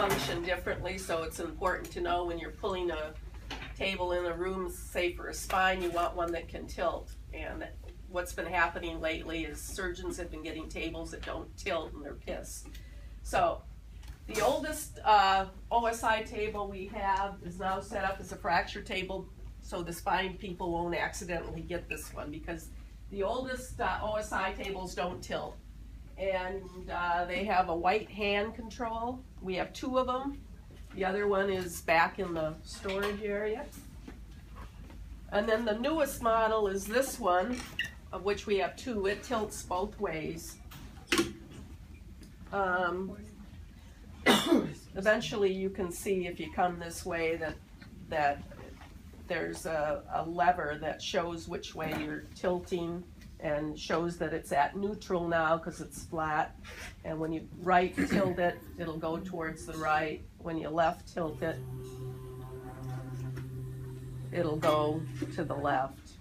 function differently, so it's important to know when you're pulling a table in a room, say for a spine, you want one that can tilt. And what's been happening lately is surgeons have been getting tables that don't tilt and they're pissed. So the oldest OSI table we have is now set up as a fracture table, so the spine people won't accidentally get this one, because the oldest OSI tables don't tilt. And they have a white hand control. We have 2 of them. The other one is back in the storage area. And then the newest model is this one, of which we have 2. It tilts both ways. Eventually you can see, if you come this way, that there's a lever that shows which way you're tilting, and shows that it's at neutral now because it's flat. And when you right tilt it, it'll go towards the right. When you left tilt it, it'll go to the left.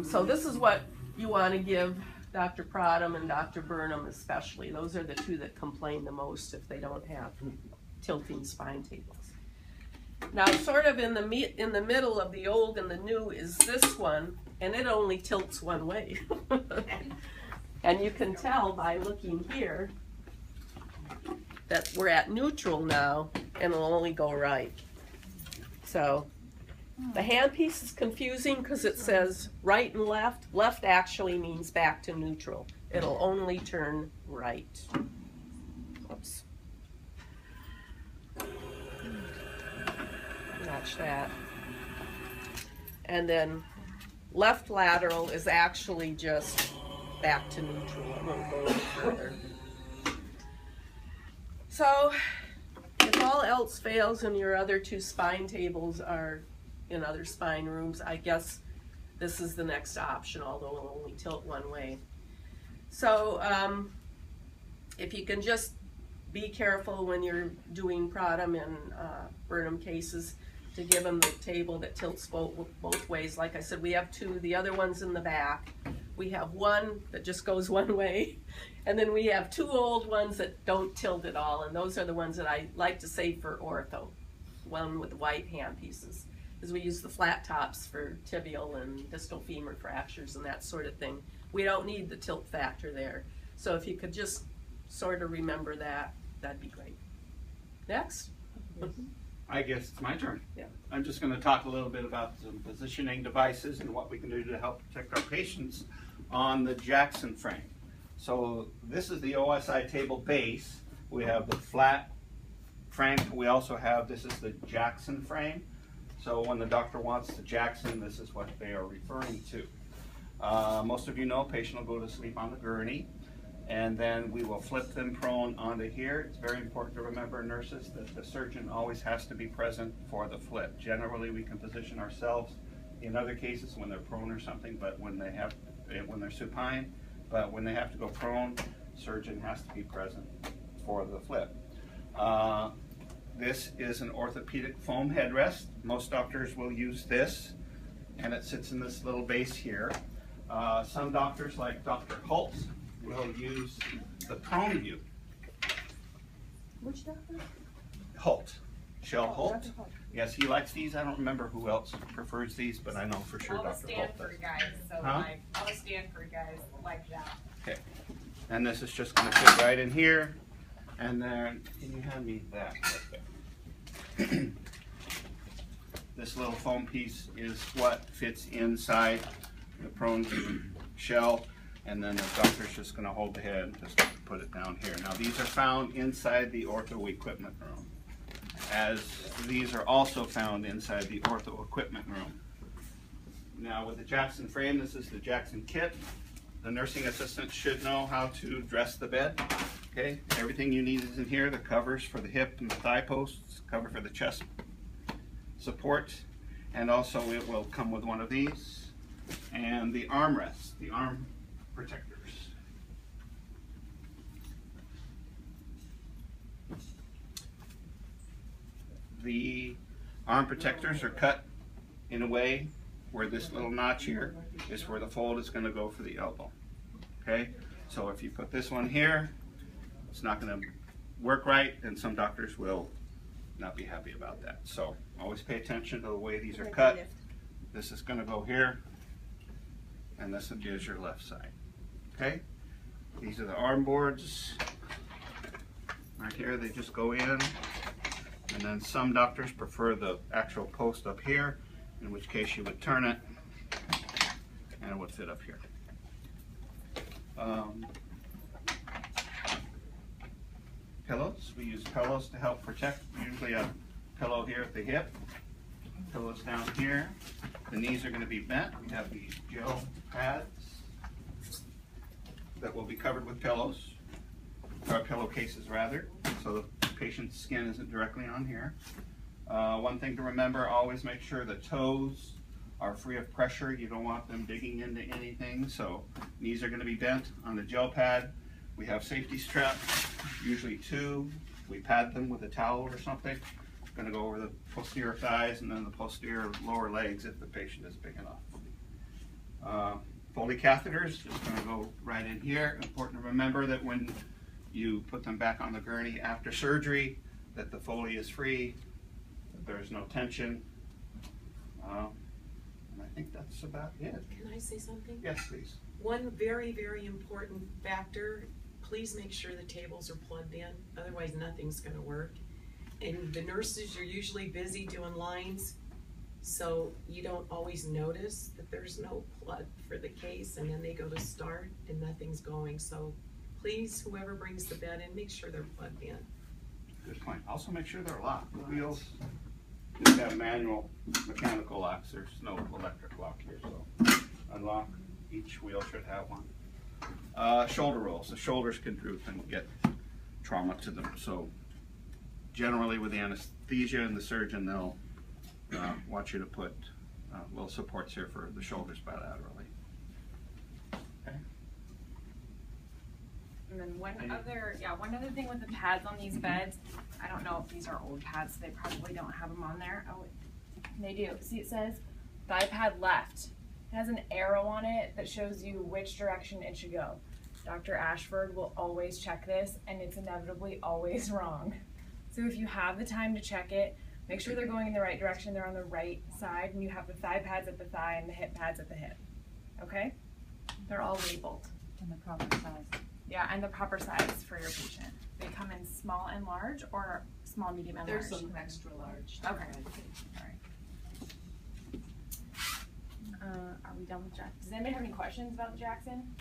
So this is what you want to give Dr. Prodham and Dr. Burnham especially. Those are the 2 that complain the most if they don't have tilting spine tables. Now, sort of in the middle of the old and the new is this one, and it only tilts one way. And you can tell by looking here that we're at neutral now, and it'll only go right. So the handpiece is confusing because it says right and left. Left actually means back to neutral. It'll only turn right. Oops. Watch that. And then left lateral is actually just back to neutral. I won't go any further. So if all else fails and your other 2 spine tables are in other spine rooms, I guess this is the next option, although it'll only tilt one way. So if you can just be careful when you're doing Prodham and Burnham cases, to give them the table that tilts both ways. Like I said, we have 2. The other one's in the back. We have 1 that just goes one way, and then we have 2 old ones that don't tilt at all, and those are the ones that I like to save for ortho, one with the white hand pieces, because we use the flat tops for tibial and distal femur fractures and that sort of thing. We don't need the tilt factor there. So if you could just sort of remember that, that'd be great. Next. I guess it's my turn. Yeah. I'm just going to talk a little bit about some positioning devices and what we can do to help protect our patients on the Jackson frame. So this is the OSI table base. We have the flat frame. We also have, this is the Jackson frame. So when the doctor wants the Jackson, this is what they are referring to. Most of you know, patient will go to sleep on the gurney, and then we will flip them prone onto here. It's very important to remember, nurses, that the surgeon always has to be present for the flip. Generally, we can position ourselves in other cases when they're prone or something, but when they're supine, but when they have to go prone, surgeon has to be present for the flip. This is an orthopedic foam headrest. Most doctors will use this, and it sits in this little base here. Some doctors, like Dr. Holtz, will use the prone view. Which doctor? Holt. Shell Holt. Yes, he likes these. I don't remember who else prefers these, but I know for sure Dr. Holt does. All the Stanford guys, so all the Stanford guys like that. Okay. And this is just going to fit right in here. And then, can you hand me that right there? This little foam piece is what fits inside the prone shell. And then the doctor's just going to hold the head and just put it down here. Now these are found inside the ortho equipment room, as these are also found inside the ortho equipment room. Now with the Jackson frame, this is the Jackson kit. The nursing assistant should know how to dress the bed. Okay, everything you need is in here. The covers for the hip and the thigh posts, cover for the chest support, and also it will come with one of these, and the armrests, the arm protectors. The arm protectors are cut in a way where this little notch here is where the fold is going to go for the elbow. Okay, so if you put this one here, it's not going to work right, and some doctors will not be happy about that. So always pay attention to the way these are cut. This is going to go here, and this is your left side. Okay? These are the arm boards. Right here, they just go in, and then some doctors prefer the actual post up here, in which case you would turn it, and it would fit up here. Pillows, we use pillows to help protect, usually a pillow here at the hip, pillows down here. The knees are going to be bent. We have these gel pads that will be covered with pillows, or pillowcases rather, so the patient's skin isn't directly on here. One thing to remember, always make sure the toes are free of pressure. You don't want them digging into anything, so knees are going to be bent on the gel pad. We have safety straps, usually 2. We pad them with a towel or something. It's going to go over the posterior thighs and then the posterior lower legs if the patient is big enough. Foley catheters, just going to go right in here. Important to remember that when you put them back on the gurney after surgery, that the Foley is free, that there's no tension. And I think that's about it. Can I say something? Yes, please. One very, very important factor, please make sure the tables are plugged in, otherwise nothing's gonna work. And the nurses are usually busy doing lines, so you don't always notice that there's no plug for the case, and then they go to start and nothing's going. So please, whoever brings the bed in, make sure they're plugged in. Good point. Also make sure they're locked. The wheels just have manual mechanical locks. There's no electric lock here, so unlock. Each wheel should have one. Shoulder rolls. The shoulders can droop and get trauma to them. So generally with the anesthesia and the surgeon, they'll want you to put little supports here for the shoulders bilaterally. Okay. And then one other thing with the pads on these beds, I don't know if these are old pads, so they probably don't have them on there. Oh, they do. See, it says thigh pad left. It has an arrow on it that shows you which direction it should go. Dr. Ashford will always check this, and it's inevitably always wrong. So if you have the time to check it, make sure they're going in the right direction, they're on the right side, and you have the thigh pads at the thigh and the hip pads at the hip. Okay? They're all labeled. And the proper size. Yeah, and the proper size for your patient. They come in small and large, or small, medium, and There's large? some extra large. Okay. All right. Are we done with Jackson? Does anybody have any questions about the Jackson?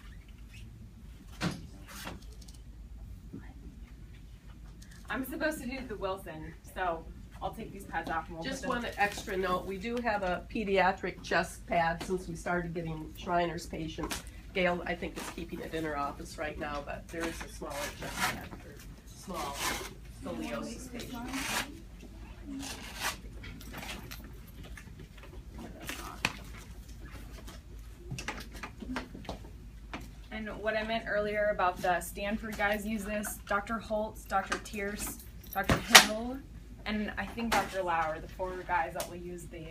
I'm supposed to do the Wilson, so I'll take these pads off and we'll Just put them. one extra note, we do have a pediatric chest pad since we started getting Shriners patients. Gail, I think, is keeping it in her office right now, but there is a smaller chest pad for small scoliosis patients. And what I meant earlier about the Stanford guys use this, Dr. Holtz, Dr. Tierce, Dr. Hill, and I think Dr. Lauer, the 4 guys that will use the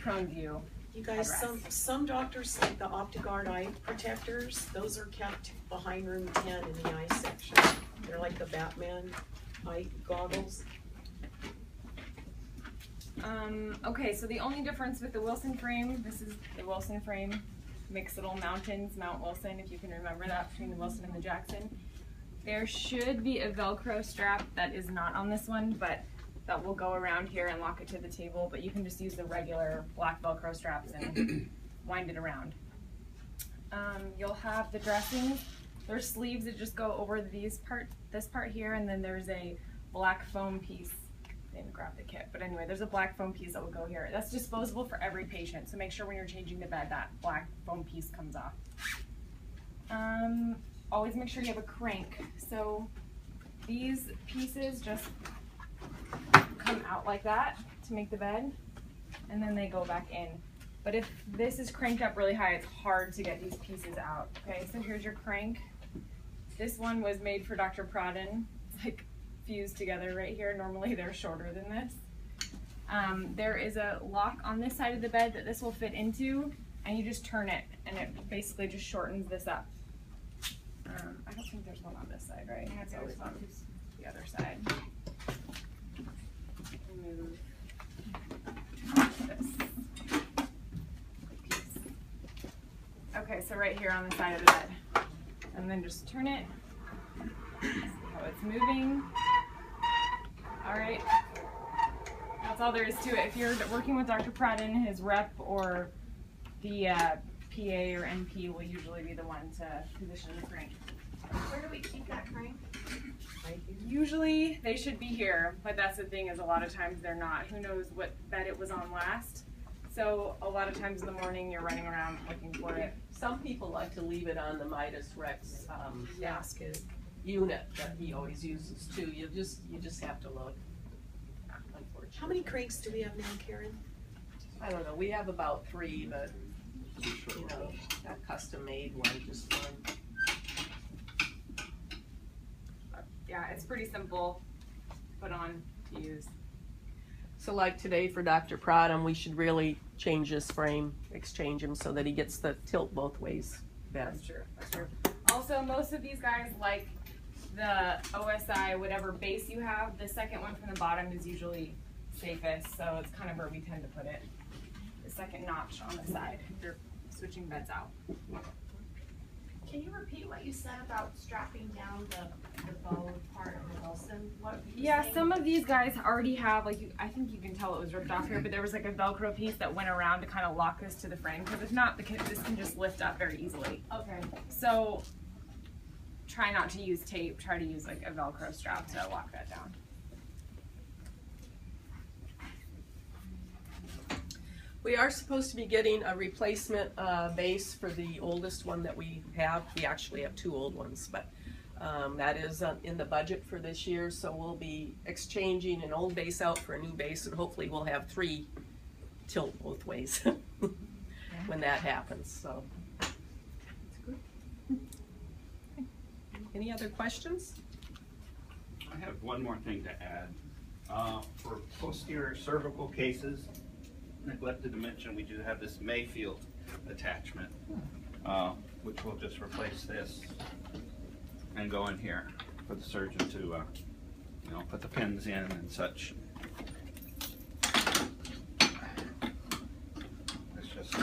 prone view. You guys, Headrest. some doctors, like the OptiGuard eye protectors, those are kept behind room 10 in the eye section. They're like the Batman eye goggles. Okay, so the only difference with the Wilson frame, this is the Wilson frame, Mixitl Mountains, Mount Wilson, if you can remember that, between the Wilson and the Jackson. There should be a Velcro strap that is not on this one, but that will go around here and lock it to the table, but you can just use the regular black Velcro straps and wind it around. You'll have the dressings. There's sleeves that just go over this part here, and then there's a black foam piece. I didn't grab the kit, but anyway, there's a black foam piece that will go here. That's disposable for every patient, so make sure when you're changing the bed that black foam piece comes off. Always make sure you have a crank. So these pieces just come out like that to make the bed, and then they go back in. But if this is cranked up really high, it's hard to get these pieces out. Okay, so here's your crank. This one was made for Dr. Prodden. It's like fused together right here. Normally they're shorter than this. There is a lock on this side of the bed that this will fit into, and you just turn it, and it basically just shortens this up. I don't think there's one on this side, right? It's always on. right here on the side of the bed. And then just turn it. See how it's moving. Alright. That's all there is to it. If you're working with Dr. Pradden, his rep or the PA or NP will usually be the one to position the crane. Where do we keep that crane? Right here. Usually they should be here, but that's the thing, is a lot of times they're not. Who knows what bed it was on last? So a lot of times in the morning you're running around looking for it. Some people like to leave it on the Midas Rex Basket. unit that he always uses too. You just have to look. Unfortunately. How many cranks do we have now, Karen? I don't know. We have about 3, but you know, a custom made one, just one. Yeah, it's pretty simple to put on to use. So like today for Dr. Pradhan, we should really change this frame, exchange him so that he gets the tilt both ways bed. That's true. That's true. Also, most of these guys like the OSI, whatever base you have. The second one from the bottom is usually safest, so it's kind of where we tend to put it. The second notch on the side if you're switching beds out. Can you repeat what you said about strapping down the bow part of the Wilson? What were you Yeah, saying? some of these guys already have, like, I think you can tell it was ripped off here, but there was like a Velcro piece that went around to kind of lock this to the frame, because if not, this can just lift up very easily. Okay. So try not to use tape, try to use like a Velcro strap to lock that down. We are supposed to be getting a replacement base for the oldest one that we have. We actually have 2 old ones, but that is in the budget for this year. So we'll be exchanging an old base out for a new base, and hopefully we'll have 3 tilt both ways when that happens. So, any other questions? I have one more thing to add. For posterior cervical cases, neglected to mention, we do have this Mayfield attachment, which will just replace this and go in here for the surgeon to, you know, put the pins in and such. It's just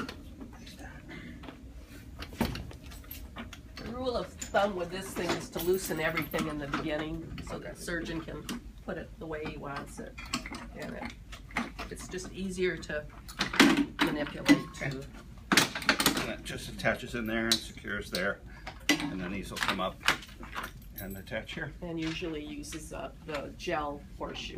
The rule of thumb with this thing is to loosen everything in the beginning so that the surgeon can put it the way he wants it. And it's just easier to manipulate too. and it just attaches in there and secures there, and then these will come up and attach here. And usually uses the gel horseshoe.